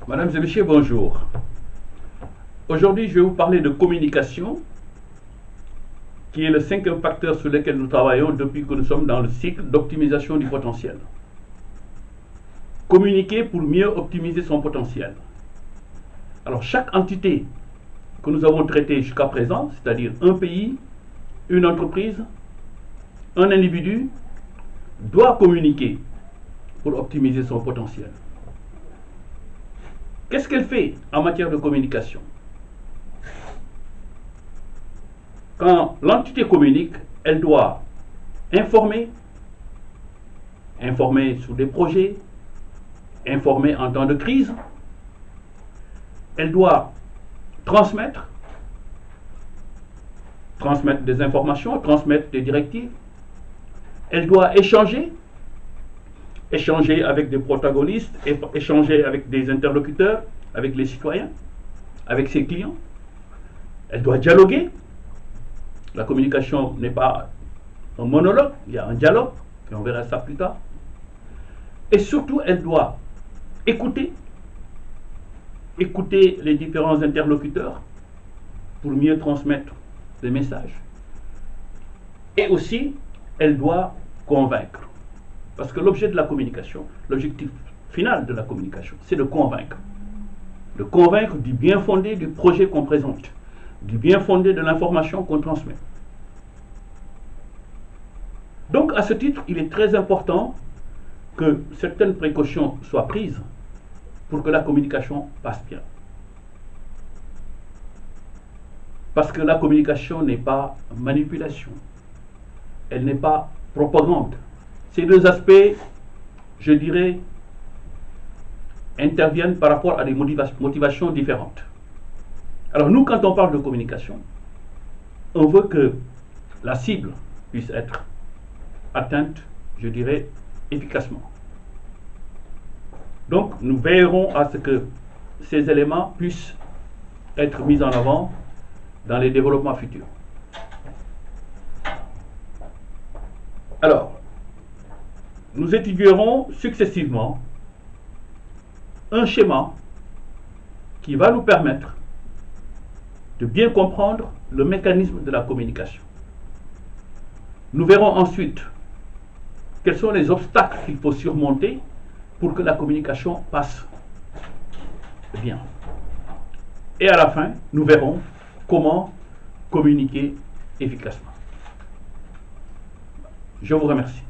Mesdames et messieurs, bonjour. Aujourd'hui, je vais vous parler de communication, qui est le cinquième facteur sur lequel nous travaillons depuis que nous sommes dans le cycle d'optimisation du potentiel. Communiquer pour mieux optimiser son potentiel. Alors, chaque entité que nous avons traitée jusqu'à présent, c'est-à-dire un pays, une entreprise, un individu, doit communiquer pour optimiser son potentiel. Qu'est-ce qu'elle fait en matière de communication? Quand l'entité communique, elle doit informer sur des projets, informer en temps de crise. Elle doit transmettre des informations, transmettre des directives. Elle doit échanger avec des protagonistes, échanger avec des interlocuteurs, avec les citoyens, avec ses clients. Elle doit dialoguer. La communication n'est pas un monologue, il y a un dialogue, et on verra ça plus tard. Et surtout, elle doit écouter les différents interlocuteurs pour mieux transmettre les messages. Et aussi, elle doit convaincre. Parce que l'objet de la communication, l'objectif final de la communication, c'est de convaincre. De convaincre du bien fondé du projet qu'on présente, du bien fondé de l'information qu'on transmet. Donc, à ce titre, il est très important que certaines précautions soient prises pour que la communication passe bien. Parce que la communication n'est pas manipulation, elle n'est pas propagande. Ces deux aspects, je dirais, interviennent par rapport à des motivations différentes. Alors nous, quand on parle de communication, on veut que la cible puisse être atteinte, je dirais, efficacement. Donc nous veillerons à ce que ces éléments puissent être mis en avant dans les développements futurs. Alors, nous étudierons successivement un schéma qui va nous permettre de bien comprendre le mécanisme de la communication. Nous verrons ensuite quels sont les obstacles qu'il faut surmonter pour que la communication passe bien. Et à la fin, nous verrons comment communiquer efficacement. Je vous remercie.